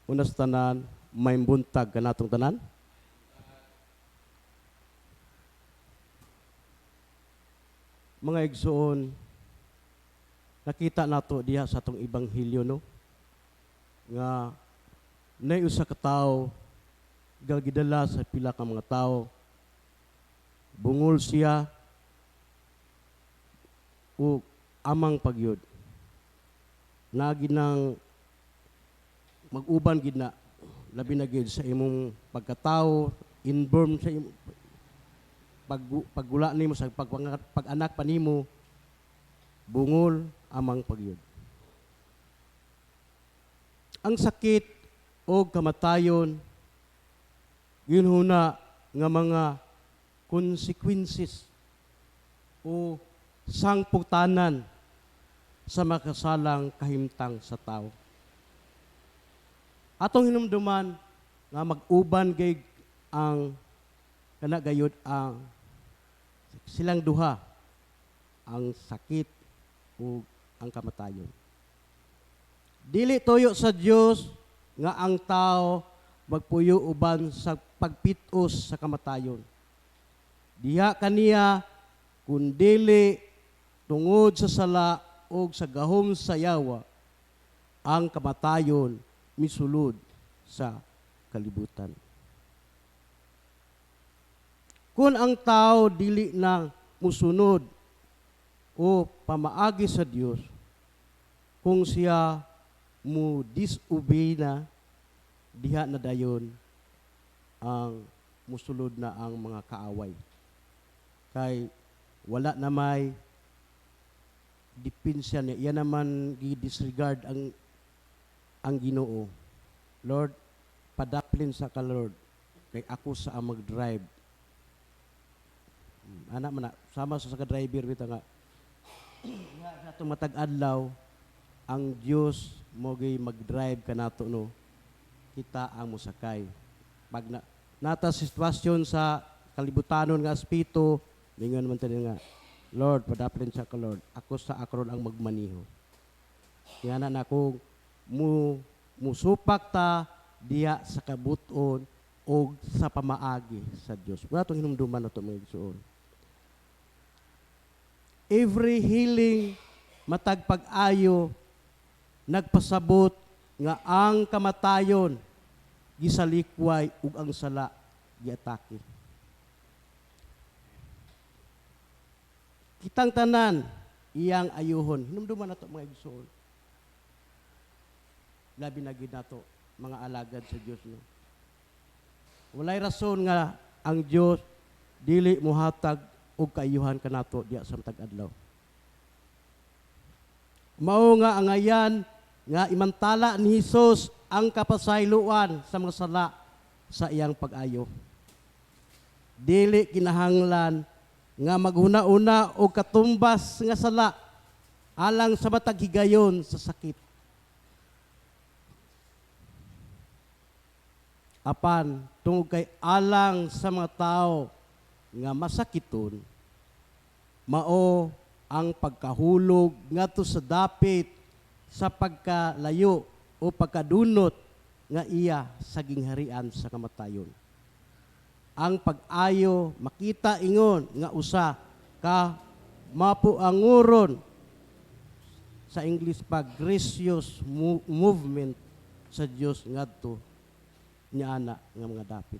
Una sa tanan, may buntag kanatong tanan. Mga igsoon, nakita nato diha sa atong ebanghelyo no nga nay usa ka tawo gidala sa pila ka mga tawo. Bungol siya o amang pagyod. Nagi nang mag-uban gid na labi na gid sa imong pagkatao, inborn sa imong paggula nimo sa pag-anak pa nimo, bungol amang pagyod. Ang sakit o kamatayon ginhuna nga mga consequences o sangputanan sa makasalang kahimtang sa tao. Atong hinumduman nga mag-uban gay ang kanagayod ang silang duha, ang sakit o ang kamatayon. Dili toyo sa Dios nga ang tao magpuyo uban sa pagpitos sa kamatayon. Diha kaniya kun dili tungod sa sala o sa gahom sa yawa ang kamatayon misulod sa kalibutan. Kung ang tao dili na musunod o pamaagi sa Dios, kung siya mu disobey na, diha na dayon ang musulod na ang mga kaaway. Kay wala na may depensa niya. Iyan naman i-disregard ang Ginoo. Lord, padaplin sa ka Lord, kay ako sa mag-drive. Anak man na, sama sa driver bita nga. Sa itong matag-adlaw, ang Diyos mo mag-drive ka nato no. Kita ang musakay. Pag nata sitwasyon sa kalibutanon nga aspito, lingon man tayo nga, Lord, padaplin sa ka Lord, ako sa akron ang magmaniho. Kaya na ako musupak ta diya sa kabuton o sa pamaagi sa Diyos. Wala itong hinumduman na ito mga igsoon. Every healing matag pag-ayo nagpasabot nga ang kamatayon gisalikway ug ang sala giatake. Kitang tanan iyang ayuhon. Hinumduman nato mga igsoon. Labi na gid nato mga alagad sa Dios no. Walay rason nga ang Dios dili mohatag og kaayuhan kanato diya sa matag adlaw. Mao nga ang ayan nga imantala ni Hesus ang kapasayloan sa mga sala sa iyang pag-ayo. Dili kinahanglan nga maghuna-una o katumbas nga sala alang sa matag higayon sa sakit. Apan tungod kay alang sa mga tao nga masakiton, mao ang pagkahulog ngadto sa dapit sa pagkalayo o pagkadunot nga iya sa gingharian sa kamatayon. Ang pag-ayo makita ingon nga usa ka mapuanguron sa English pag gracious movement sa Dios ngadto niana nga mga dapit.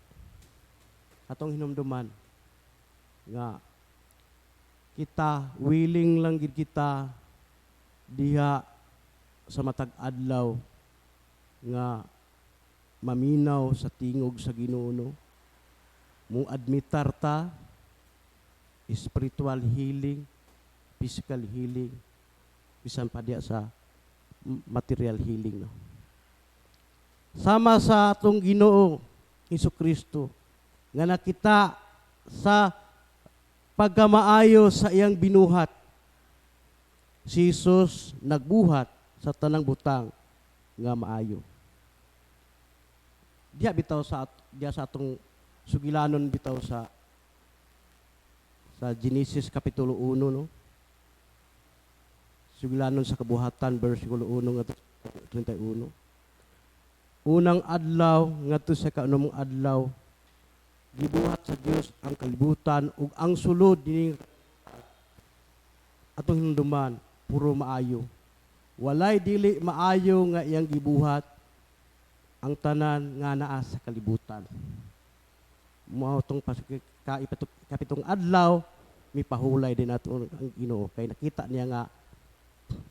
Atong hinumduman nga kita willing lang gid kita diha sa matag adlaw nga maminaw sa tingog sa Ginoo no. Mung admitar ta spiritual healing, physical healing, bisan pa diya sa material healing no. Sama sa atong Ginoo Hesukristo nga nakita sa pagkamaayo sa iyang binuhat. Si Jesus nagbuhat sa tanang butang nga maayo. Diya bitaw sa atong sugilanon bitaw sa Genesis kapitulo 1 no. Sugilanon sa kabuhatan versikulo 1 nga 31. unang adlaw ngadto sa kaanumong adlaw gibuhat sa Dios ang kalibutan ug ang sulod dinhi atong hinumduman puro maayo. Walay dili maayo nga iyang gibuhat ang tanan nga naa sa kalibutan. Mao tong kapitong adlaw mipahulay din nato ang Ginoo kay nakita niya nga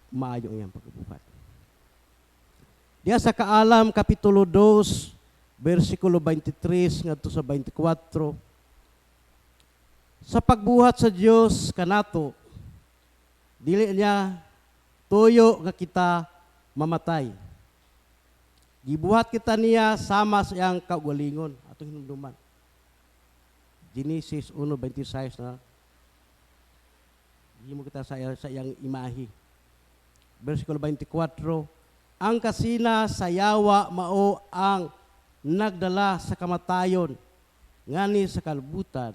maayo ang iyang pagbuhat. Diya sa Kaalam kapitulo 2 bersikulo 23 ngadto sa 24, sa pagbuhat sa Dios kanato dili niya tuyo nga kita mamatay. Gibuhat kita niya sama sa iyang kaugalingon atong hinumduman. Genesis 1:26 na himo kita sa iyang imahe. Bersikulo 24, ang kasina sa yawa mao ang nagdala sa kamatayon ngani sa kalibutan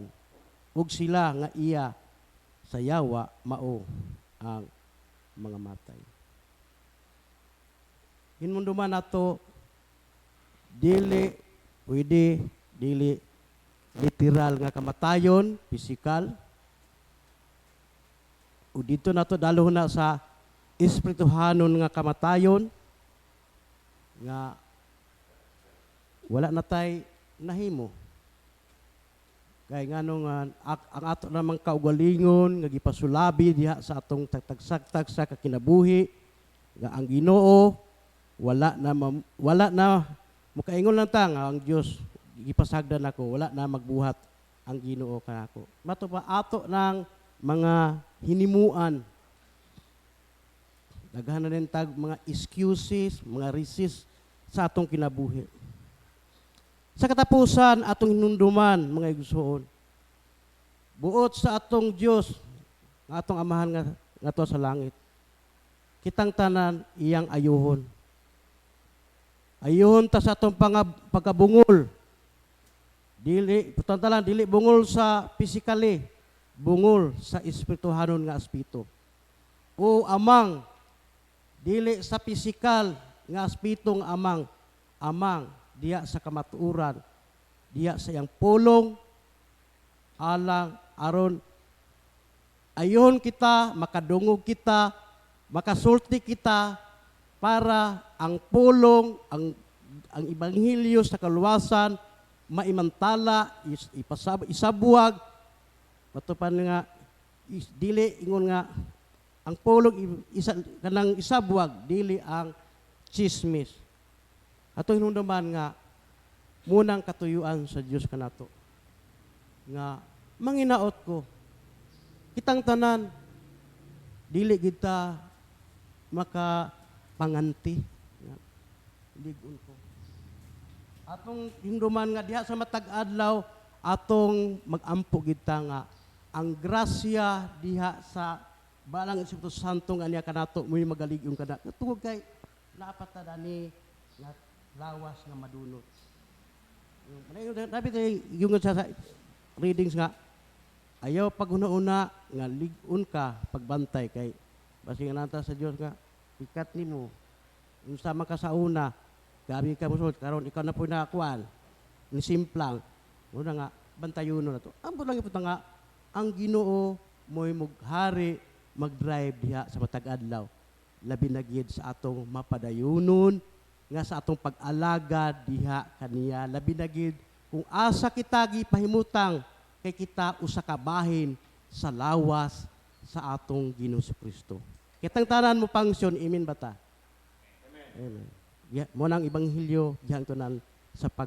ug sila nga iya sa yawa mao ang mga matay. Hinumduman nato dili literal nga kamatayon, physical. O dito nato dalo na sa espirituhanon nga kamatayon nga wala na tay nahimo. Kay nganong ang ato namang kaugalingon nga gipasulabi diha sa atong tagtagsak sa kakinabuhi nga ang Ginoo wala na mukaingon lang ta nga ang Dios gipasagdan ako, wala na magbuhat ang Ginoo kanako. Mato pa ato ng mga hinimuan. Daghan na rin tag mga excuses, mga resist sa atong kinabuhi. Sa katapusan, atong hinumduman, mga igsuon, buot sa atong Dios, nga atong amahan nga to sa langit, kitang tanan iyang ayuhon. Ayuhon ta sa atong pagkabungol. Dili bungol sa physically, bungol sa espirituhanon nga aspito. O amang, dili sa physical nga aspitong amang diya sa kamatuuran, diya sa iyang pulong, alang aron ayon kita, makadungog kita, makasulti kita para ang pulong, ang ibanghilyo sa kaluwasan maimantala, isabuwag, matupan nga dili ingon nga ang pulong kanang isabuwag dili ang chismis. Ato hinumduman nga munang katuyuan sa Dios kanato nga manginaot ko kitang tanan dili kita makapanganti ligon ko atong hinumduman nga diha sa matag adlaw atong magampo kita nga ang grasya diha sa balang Espiritu Santo nga niya kanato muy magaligyon kana tungod kay naapat ta dani nga lawas nga madunot. Dapat yung sa readings nga ayaw pag una-una nga ligon ka pagbantay kay basi nga nanta sa Dios nga ikat nimo unsa man ka sa una gabi ka musod karon ikaw na po na kuan ni simplang una nga bantayon na to ampo lang iput nga ang Ginoo moy mughari mag-drive diha sa matag adlaw labi na gid sa atong mapadayunon nga sa atong pag-alaga diha kaniya labi na gid kung asa kita gipahimutang kay kita usa ka bahin sa lawas sa atong Ginoo Kristo. Kitang tanan mo pangsyon imin bata. Amen. Mo nang ibanghilyo diha tanan sa pag